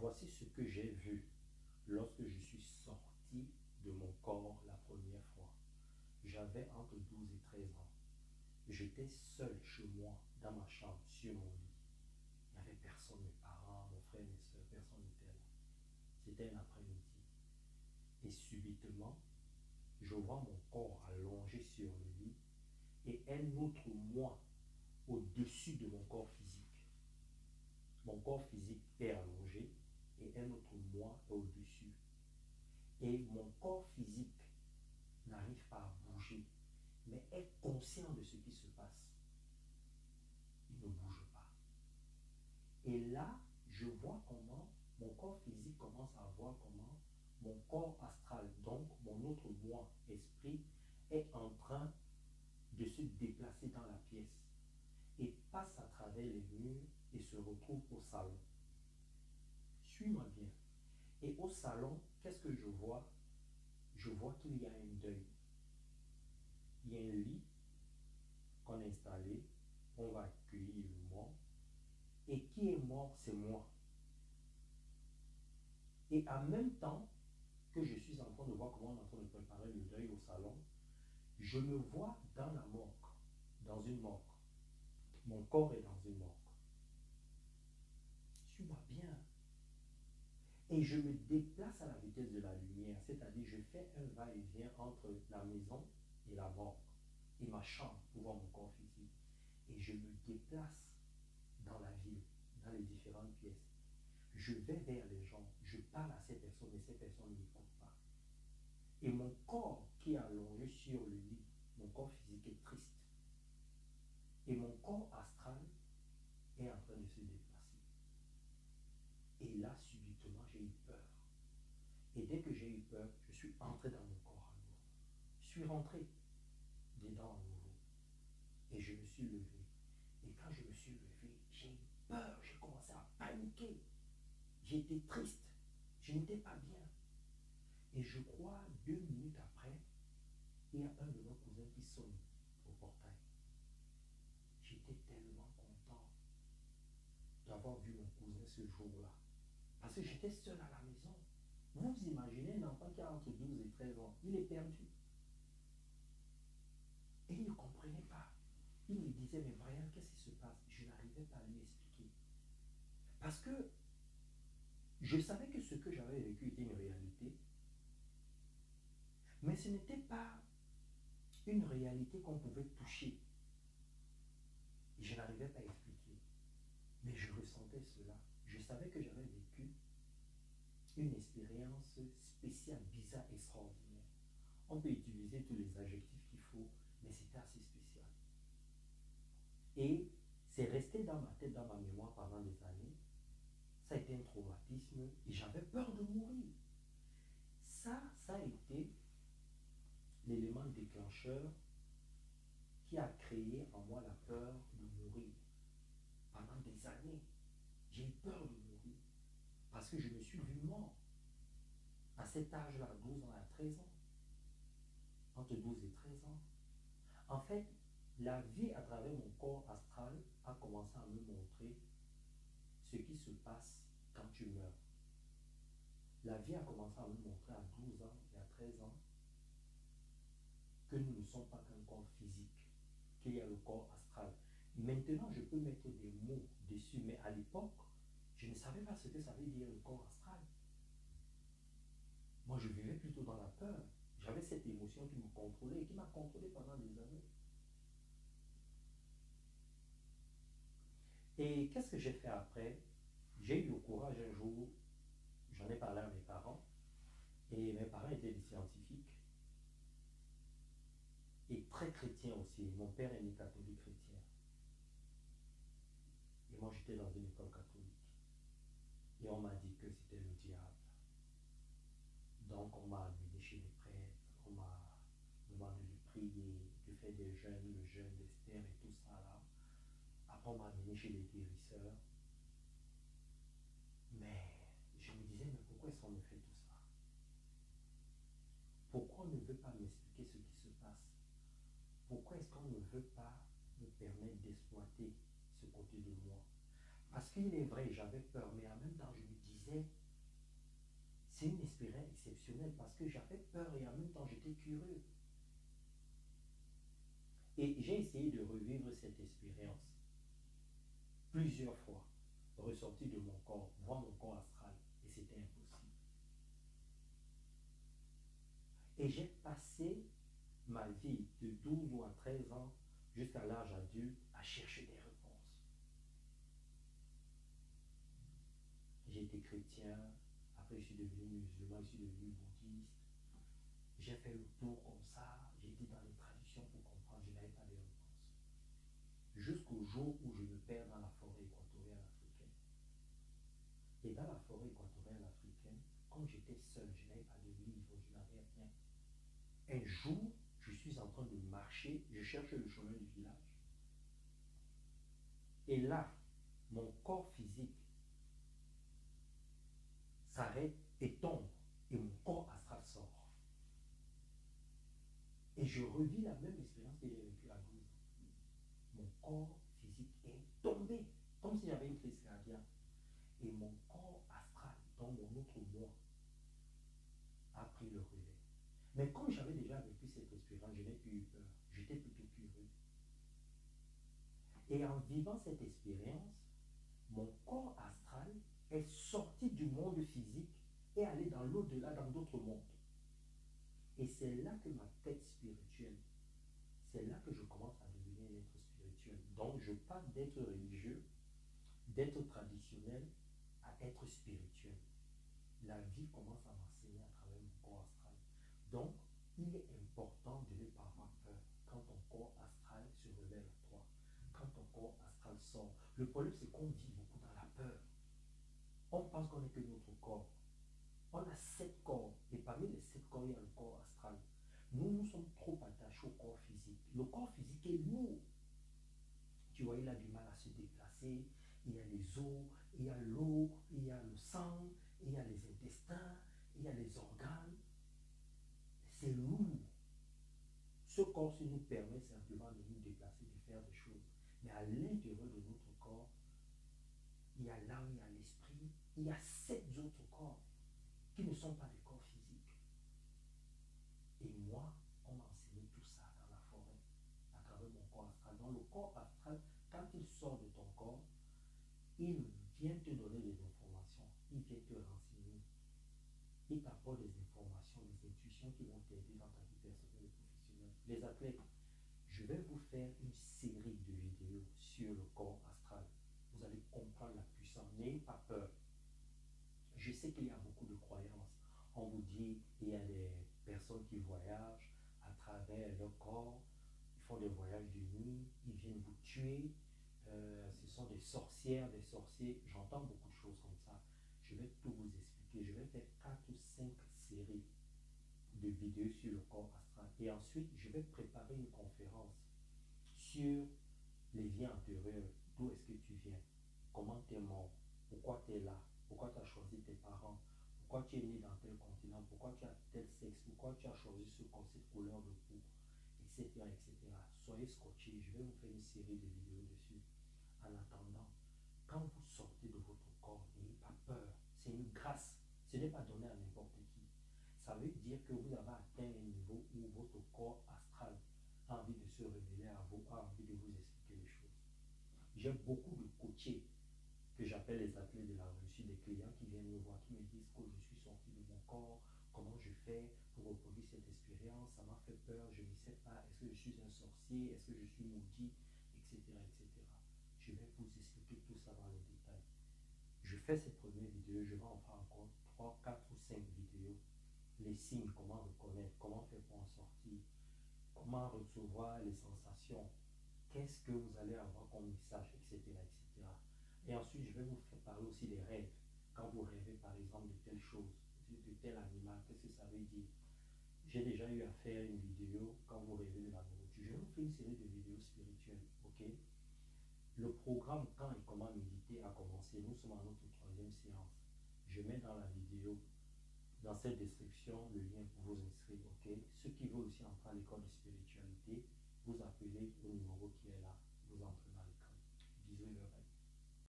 Voici ce que j'ai vu lorsque je suis sorti de mon corps la première fois. J'avais entre 12 et 13 ans. J'étais seul chez moi, dans ma chambre, sur mon lit. Il n'y avait personne, mes parents, mon frère, mes soeurs, personne n'était là. C'était un après-midi. Et subitement, je vois mon corps allongé sur le lit et un autre moi au-dessus de mon corps physique. Mon corps physique est allongé et un autre moi est au-dessus. Et mon corps physique n'arrive pas à bouger, mais est conscient de ce qui se passe. Il ne bouge pas. Et là, je vois comment mon corps physique commence à voir comment mon corps astral, donc mon autre moi, esprit, est en train de se déplacer dans la pièce et passe à travers les murs et se retrouve au salon. Suis-moi bien. Et au salon, qu'est-ce que je vois? Je vois qu'il y a un deuil. Il y a un lit qu'on a installé, on va accueillir le mort. Et qui est mort, c'est moi. Et en même temps que je suis en train de voir comment on est en train de préparer le deuil au salon, je me vois dans la morgue, dans une morgue. Mon corps est dans une morgue. Suis-moi bien. Et je me déplace à la vitesse de la lumière, c'est-à-dire je fais un va-et-vient entre la maison et la morgue, et ma chambre pour voir mon corps physique. Et je me déplace dans la ville, dans les différentes pièces. Je vais vers les gens, je parle à ces personnes, et ces personnes n'écoutent pas. Et mon corps qui est allongé sur le lit, mon corps physique est triste. Et mon corps astral est en train de se déplacer. Et là, subitement, j'ai eu peur. Et dès que j'ai eu peur, je suis entré dans mon corps à nouveau. Je suis rentré dedans à nouveau. Et je me suis levé. Et quand je me suis levé, j'ai eu peur. J'ai commencé à paniquer. J'étais triste. Je n'étais pas bien. Et je crois, 2 minutes après, il y a un de nos cousins qui sonne au portail. J'étais tellement content d'avoir vu mon cousin ce jour-là. Parce que j'étais seul à la maison. Vous imaginez un enfant qui a entre 12 et 13 ans, il est perdu. Et il ne comprenait pas. Il me disait, mais Brian, qu'est-ce qui se passe? Je n'arrivais pas à lui expliquer. Parce que je savais que ce que j'avais vécu était une réalité, mais ce n'était pas une réalité qu'on pouvait toucher. Et je n'arrivais pas à expliquer. Mais je ressentais cela. Je savais que j'avais vécu une expérience spéciale, bizarre, extraordinaire. On peut utiliser tous les adjectifs qu'il faut, mais c'était assez spécial. Et c'est resté dans ma tête, dans ma mémoire pendant des années. Ça a été un traumatisme et j'avais peur de mourir. Ça a été l'élément déclencheur qui a créé en moi la peur de mourir. Pendant des années, j'ai eu peur de mourir parce que je me suis vu mort à cet âge-là, 12 ans à 13 ans, entre 12 et 13 ans. En fait, la vie à travers mon corps astral a commencé à me montrer ce qui se passe quand tu meurs. La vie a commencé à me montrer à 12 ans et à 13 ans que nous ne sommes pas qu'un corps physique, qu'il y a le corps astral. Maintenant, je peux mettre des mots dessus, mais à l'époque, je ne savais pas ce que ça veut dire le corps astral. Moi, je vivais plutôt dans la peur. J'avais cette émotion qui me contrôlait et qui m'a contrôlé pendant des années. Et qu'est-ce que j'ai fait après? J'ai eu le courage un jour, j'en ai parlé à mes parents, et mes parents étaient des scientifiques, et très chrétiens aussi. Mon père est né catholique chrétien. Et moi, j'étais dans une école catholique. Et on m'a dit que c'était le diable. Donc, on m'a amené chez les prêtres, on m'a demandé de prier, de faire des jeûnes, le jeûne d'Esther et tout ça là. Après, on m'a amené chez les guérisseurs. Mais je me disais, mais pourquoi est-ce qu'on me fait tout ça? Pourquoi on ne veut pas m'expliquer ce qui se passe? Pourquoi est-ce qu'on ne veut pas me permettre d'exploiter ce côté de moi? Parce qu'il est vrai, j'avais peur, mais en même temps, je me disais, rationnel parce que j'avais peur et en même temps j'étais curieux. Et j'ai essayé de revivre cette expérience plusieurs fois, ressortir de mon corps, voir mon corps astral, et c'était impossible. Et j'ai passé ma vie de 12 ou à 13 ans jusqu'à l'âge adulte à chercher des réponses. J'ai été chrétien, après je suis devenu musulman, je suis devenu bouddhiste. J'ai fait le tour comme ça, j'ai été dans les traditions pour comprendre, je n'avais pas de réponse. Jusqu'au jour où je me perds dans la forêt équatoriale africaine. Et dans la forêt équatoriale africaine, comme j'étais seul, je n'avais pas de livre, je n'avais rien. Un jour, je suis en train de marcher, je cherche le chemin du village. Et là, mon corps physique s'arrête et tombe, et mon corps astral sort. Et je revis la même expérience que j'ai vécue à 12 ans. Mon corps physique est tombé, comme si j'avais une crise cardiaque. Et mon corps astral, dans mon autre moi, a pris le relais. Mais comme j'avais déjà vécu cette expérience, je n'ai plus eu peur. J'étais plutôt curieux. Et en vivant cette expérience, mon corps astral est sorti du monde physique et allé dans l'au-delà, dans d'autres mondes. Et c'est là que ma tête spirituelle, c'est là que je commence à devenir un être spirituel. Donc je passe d'être religieux, d'être traditionnel, à être spirituel. La vie commence à m'enseigner à travers mon corps astral. Donc, il est important de ne pas avoir peur quand ton corps astral se révèle à toi, quand ton corps astral sort. Le problème, c'est qu'on vit beaucoup dans la peur. On pense qu'on n'est que notre corps. On a 7 corps, et parmi les 7 corps, il y a le corps astral. Nous sommes trop attachés au corps physique. Le corps physique est lourd. Tu vois, il a du mal à se déplacer. Il y a les os, il y a l'eau, il y a le sang, il y a les intestins, il y a les organes. C'est lourd. Ce corps nous permet simplement de nous déplacer, de faire des choses. Mais à l'intérieur de notre corps, il y a l'âme, il y a l'esprit, il y a 7 autres corps qui ne sont pas des corps physiques. Et moi, on m'a enseigné tout ça dans la forêt, à travers mon corps astral. Donc le corps astral, quand il sort de ton corps, il vient te donner des informations, il vient te renseigner, il t'apporte des informations, des intuitions qui vont t'aider dans ta vie personnelle et professionnelle. Les athlètes, je vais vous faire une série de vidéos sur le corps astral. Vous allez comprendre la puissance. N'ayez pas peur. Je sais qu'il y a beaucoup de croyances. On vous dit qu'il y a des personnes qui voyagent à travers leur corps, ils font des voyages de nuit, ils viennent vous tuer. Ce sont des sorcières, des sorciers. J'entends beaucoup de choses comme ça. Je vais tout vous expliquer. Je vais faire 4 ou 5 séries de vidéos sur le corps astral. Et ensuite, je vais préparer une conférence sur les vies antérieures. D'où est-ce que tu viens? Comment tu es mort? Pourquoi tu es là? Pourquoi tu as choisi tes parents? Pourquoi tu es né dans tel continent? Pourquoi tu as tel sexe? Pourquoi tu as choisi cette couleur de peau? Etc. etc. Soyez scotchés. Je vais vous faire une série de vidéos dessus. En attendant, quand vous sortez de votre corps, n'ayez pas peur. C'est une grâce. Ce n'est pas donné à n'importe qui. Ça veut dire que vous avez atteint un niveau où votre corps astral a envie de se révéler à vous, a envie de vous expliquer les choses. J'ai beaucoup de coachés que j'appelle les athlètes de la réussite, des clients qui viennent me voir, qui me disent que je suis sorti de mon corps, comment je fais pour reproduire cette expérience, ça m'a fait peur, je ne sais pas, est-ce que je suis un sorcier, est-ce que je suis maudit, etc. etc. Je vais vous expliquer tout ça dans les détails. Je fais cette première vidéo, je vais en faire encore 3, 4 ou 5 vidéos. Les signes, comment reconnaître, comment faire pour en sortir, comment recevoir les sensations, qu'est-ce que vous allez avoir comme message, etc. etc. Et ensuite, je vais vous faire parler aussi des rêves. Quand vous rêvez, par exemple, de telle chose, de tel animal, qu'est-ce que ça veut dire? J'ai déjà eu à faire une vidéo quand vous rêvez de la nourriture. Je vais vous faire une série de vidéos spirituelles, ok? Le programme Quand et comment méditer a commencé. Nous sommes à notre 3e séance. Je mets dans la vidéo, dans cette description, le lien pour vous inscrire, ok? Ceux qui veulent aussi entrer à l'école de spiritualité, vous appelez au numéro qui est là.